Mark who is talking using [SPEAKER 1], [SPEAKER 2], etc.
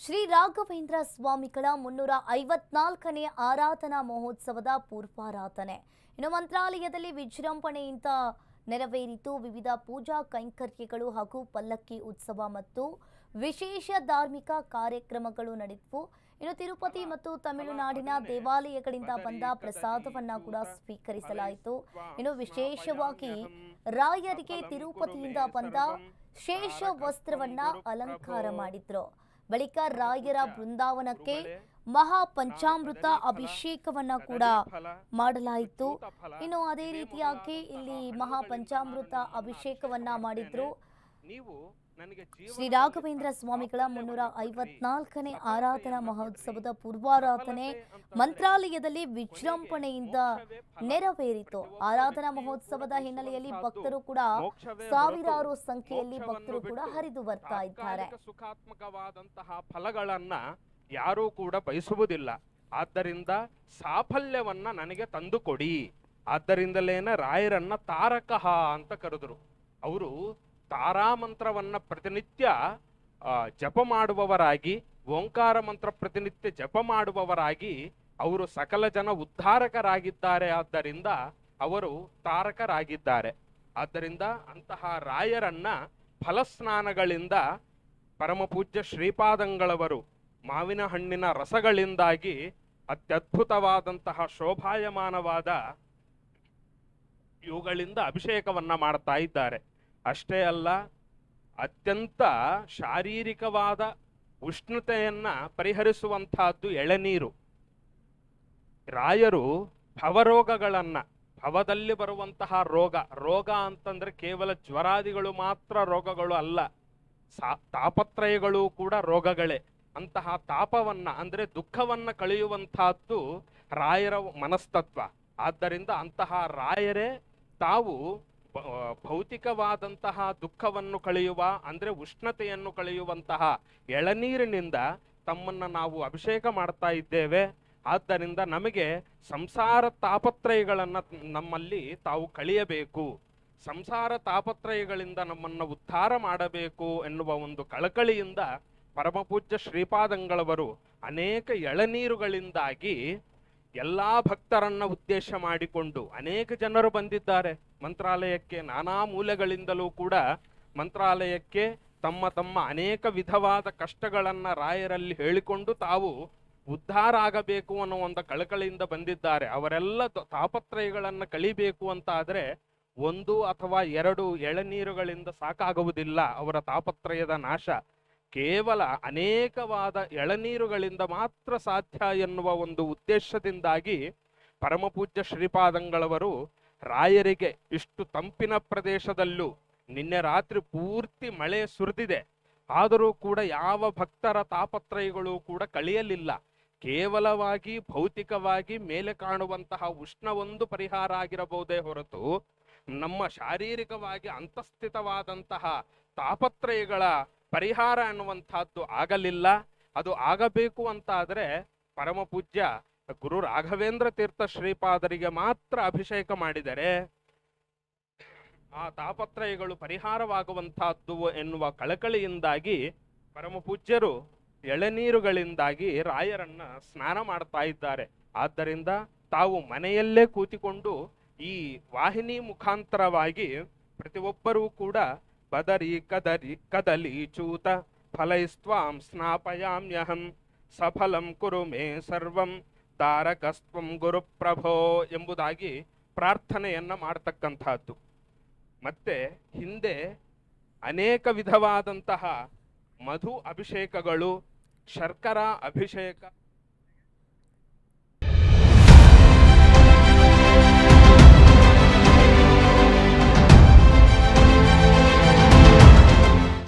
[SPEAKER 1] ಶ್ರೀ ರಾಘವೇಂದ್ರ ಸ್ವಾಮಿಗಳ 354ನೇ ಆರಾಧನಾ ಮಹೋತ್ಸವದ ಪೂರ್ವಾರಾಧನೆ ಇನ್ನು ಮಂತ್ರಾಲಯದಲ್ಲಿ ವಿಜೃಂಭಣೆಯಿಂದ ನೆರವೇರಿತು. ವಿವಿಧ ಪೂಜಾ ಕೈಂಕರ್ಯಗಳು ಹಾಗೂ ಪಲ್ಲಕ್ಕಿ ಉತ್ಸವ ಮತ್ತು ವಿಶೇಷ ಧಾರ್ಮಿಕ ಕಾರ್ಯಕ್ರಮಗಳು ನಡೆದವು. ಇನ್ನು ತಿರುಪತಿ ಮತ್ತು ತಮಿಳುನಾಡಿನ ದೇವಾಲಯಗಳಿಂದ ಬಂದ ಪ್ರಸಾದವನ್ನ ಕೂಡ ಸ್ವೀಕರಿಸಲಾಯಿತು. ಇನ್ನು ವಿಶೇಷವಾಗಿ ರಾಯರಿಗೆ ತಿರುಪತಿಯಿಂದ ಬಂದ ಶೇಷ ವಸ್ತ್ರವನ್ನ ಅಲಂಕಾರ ಮಾಡಿದ್ರು. ಬಳಿಕ ರಾಯರ ಬೃಂದಾವನಕ್ಕೆ ಮಹಾಪಂಚಾಮೃತ ಅಭಿಷೇಕವನ್ನ ಕೂಡ ಮಾಡಲಾಯಿತು. ಇನ್ನು ಅದೇ ರೀತಿಯಾಗಿ ಇಲ್ಲಿ ಮಹಾಪಂಚಾಮೃತ ಅಭಿಷೇಕವನ್ನ ಮಾಡಿದ್ರು. ಶ್ರೀ ರಾಘವೇಂದ್ರ ಸ್ವಾಮಿಗಳ 354ನೇ ಆರಾಧನಾ ಮಹೋತ್ಸವದ ಪೂರ್ವಾರಾಧನೆ ಮಂತ್ರಾಲಯದಲ್ಲಿ ವಿಜೃಂಭಣೆಯಿಂದ ನೆರವೇರಿತು. ಆರಾಧನಾ ಮಹೋತ್ಸವದ ಹಿನ್ನೆಲೆಯಲ್ಲಿ ಭಕ್ತರು ಕೂಡ ಸಾವಿರಾರು ಸಂಖ್ಯೆಯಲ್ಲಿ ಭಕ್ತರು ಕೂಡ ಹರಿದು ಬರ್ತಾ ಇದ್ದಾರೆ.
[SPEAKER 2] ಸುಖಾತ್ಮಕವಾದಂತಹ ಫಲಗಳನ್ನ ಯಾರೂ ಕೂಡ ಬಯಸುವುದಿಲ್ಲ. ಆದ್ದರಿಂದ ಸಾಫಲ್ಯವನ್ನ ನನಗೆ ತಂದುಕೊಡಿ. ಆದ್ದರಿಂದಲೇನೆ ರಾಯರನ್ನ ತಾರಕಃ ಅಂತ ಕರೆದರು. ಅವರು ತಾರಾಮಂತ್ರವನ್ನ ಪ್ರತಿನಿತ್ಯ ಜಪ ಮಾಡುವವರಾಗಿ, ಓಂಕಾರ ಮಂತ್ರ ಪ್ರತಿನಿತ್ಯ ಜಪ ಮಾಡುವವರಾಗಿ ಅವರು ಸಕಲ ಜನ ಉದ್ಧಾರಕರಾಗಿದ್ದಾರೆ. ಆದ್ದರಿಂದ ಅವರು ತಾರಕರಾಗಿದ್ದಾರೆ. ಆದ್ದರಿಂದ ಅಂತಹ ರಾಯರನ್ನ ಫಲಸ್ನಾನಗಳಿಂದ ಪರಮಪೂಜ್ಯ ಶ್ರೀಪಾದಂಗಳವರು ಮಾವಿನ ಹಣ್ಣಿನ ರಸಗಳಿಂದಾಗಿ ಅತ್ಯದ್ಭುತವಾದಂತಹ ಶೋಭಾಯಮಾನವಾದ ಇವುಗಳಿಂದ ಅಭಿಷೇಕವನ್ನ ಮಾಡ್ತಾ ಇದ್ದಾರೆ. ಅಷ್ಟೇ ಅಲ್ಲ, ಅತ್ಯಂತ ಶಾರೀರಿಕವಾದ ಉಷ್ಣತೆಯನ್ನ ಪರಿಹರಿಸುವಂತಹದ್ದು ಎಳೆನೀರು. ರಾಯರು ಭವರೋಗಗಳನ್ನ, ಭವದಲ್ಲಿ ಬರುವಂತಹ ರೋಗ ಅಂತಂದ್ರೆ ಕೇವಲ ಜ್ವರಾದಿಗಳು ಮಾತ್ರ ರೋಗಗಳು ಅಲ್ಲ, ತಾಪತ್ರಯಗಳು ಕೂಡ ರೋಗಗಳೇ. ಅಂತಹ ತಾಪವನ್ನ ಅಂದ್ರೆ ದುಃಖವನ್ನ ಕಳೆಯುವಂತಹದ್ದು ರಾಯರ ಮನಸ್ತತ್ವ. ಆದ್ದರಿಂದ ಅಂತಹ ರಾಯರೇ ತಾವು ಭೌತಿಕವಾದಂತಹ ದುಃಖವನ್ನು ಕಳೆಯುವ ಅಂದ್ರೆ ಉಷ್ಣತೆಯನ್ನು ಕಳೆಯುವಂತಹ ಎಳನೀರಿನಿಂದ ತಮ್ಮನ್ನ ನಾವು ಅಭಿಷೇಕ ಮಾಡ್ತಾ ಇದ್ದೇವೆ. ಆದ್ದರಿಂದ ನಮಗೆ ಸಂಸಾರ ತಾಪತ್ರಯಗಳನ್ನ ನಮ್ಮಲ್ಲಿ ತಾವು ಕಳೆಯಬೇಕು, ಸಂಸಾರ ತಾಪತ್ರಯಗಳಿಂದ ನಮ್ಮನ್ನ ಉದ್ಧಾರ ಮಾಡಬೇಕು ಎನ್ನುವ ಒಂದು ಕಳಕಳಿಯಿಂದ ಪರಮಪೂಜ್ಯ ಶ್ರೀಪಾದಂಗಳವರು ಅನೇಕ ಎಳನೀರುಗಳಿಂದಾಗಿ ಎಲ್ಲಾ ಭಕ್ತರನ್ನ ಉದ್ದೇಶ ಮಾಡಿಕೊಂಡು ಅನೇಕ ಜನರು ಬಂದಿದ್ದಾರೆ ಮಂತ್ರಾಲಯಕ್ಕೆ. ನಾನಾ ಮೂಲೆಗಳಿಂದಲೂ ಕೂಡ ಮಂತ್ರಾಲಯಕ್ಕೆ ತಮ್ಮ ತಮ್ಮ ಅನೇಕ ವಿಧವಾದ ಕಷ್ಟಗಳನ್ನ ರಾಯರಲ್ಲಿ ಹೇಳಿಕೊಂಡು ತಾವು ಉದ್ಧಾರ ಆಗಬೇಕು ಅನ್ನೋ ಒಂದು ಕಳಕಳಿಯಿಂದ ಬಂದಿದ್ದಾರೆ. ಅವರೆಲ್ಲ ತಾಪತ್ರಯಗಳನ್ನ ಕಳಿಬೇಕು ಅಂತ ಆದ್ರೆ 1 ಅಥವಾ 2 ಎಳನೀರುಗಳಿಂದ ಸಾಕಾಗುವುದಿಲ್ಲ ಅವರ ತಾಪತ್ರಯದ ನಾಶ. ಕೇವಲ ಅನೇಕವಾದ ಎಳನೀರುಗಳಿಂದ ಮಾತ್ರ ಸಾಧ್ಯ ಎನ್ನುವ ಒಂದು ಉದ್ದೇಶದಿಂದಾಗಿ ಪರಮಪೂಜ್ಯ ಶ್ರೀಪಾದಂಗಳವರು ರಾಯರಿಗೆ ಇಷ್ಟು ತಂಪಿನ ಪ್ರದೇಶದಲ್ಲೂ ನಿನ್ನೆ ರಾತ್ರಿ ಪೂರ್ತಿ ಮಳೆ ಸುರಿದಿದೆ, ಆದರೂ ಕೂಡ ಯಾವ ಭಕ್ತರ ತಾಪತ್ರಯಗಳು ಕೂಡ ಕಳೆಯಲಿಲ್ಲ. ಕೇವಲವಾಗಿ ಭೌತಿಕವಾಗಿ ಮೇಲೆ ಕಾಣುವಂತಹ ಉಷ್ಣವೊಂದು ಪರಿಹಾರ ಆಗಿರಬಹುದೇ ಹೊರತು ನಮ್ಮ ಶಾರೀರಿಕವಾಗಿ ಅಂತಸ್ಥಿತವಾದಂತಹ ತಾಪತ್ರಯಗಳ ಪರಿಹಾರ ಅನ್ನುವಂಥದ್ದು ಆಗಲಿಲ್ಲ. ಅದು ಆಗಬೇಕು ಅಂತ ಆದ್ರೆ ಪರಮಪೂಜ್ಯ ಗುರು ರಾಘವೇಂದ್ರ ತೀರ್ಥ ಶ್ರೀಪಾದರಿಗೆ ಮಾತ್ರ ಅಭಿಷೇಕ ಮಾಡಿದರೆ ಆ ತಾಪತ್ರಯಗಳು ಪರಿಹಾರವಾಗುವಂತಹದ್ದು ಎನ್ನುವ ಕಳಕಳಿಯಿಂದಾಗಿ ಪರಮಪೂಜ್ಯರು ಎಳೆನೀರುಗಳಿಂದಾಗಿ ರಾಯರನ್ನ ಸ್ನಾನ ಮಾಡ್ತಾ ಇದ್ದಾರೆ. ಆದ್ದರಿಂದ ತಾವು ಮನೆಯಲ್ಲೇ ಕೂತಿಕೊಂಡು ಈ ವಾಹಿನಿ ಮುಖಾಂತರವಾಗಿ ಪ್ರತಿಯೊಬ್ಬರೂ ಕೂಡ ಬದರಿ ಕದಲಿ ಚೂತ ಫಲೈಸ್ತ್ವಾಂ ಸ್ನಾಪಯಾಮ್ಯಹಂ ಸಫಲಂ ಕುರು ಮೇ ಸರ್ವಂ ತಾರಕಸ್ತ್ವಂ ಗುರುಪ್ರಭೋ ಎಂಬುದಾಗಿ ಪ್ರಾರ್ಥನೆಯನ್ನ ಮಾಡತಕ್ಕಂಥದ್ದು. ಮತ್ತೆ ಹಿಂದೆ ಅನೇಕ ವಿಧವಾದಂತಹ ಮಧು ಅಭಿಷೇಕಗಳು, ಶರ್ಕರಾ ಅಭಿಷೇಕ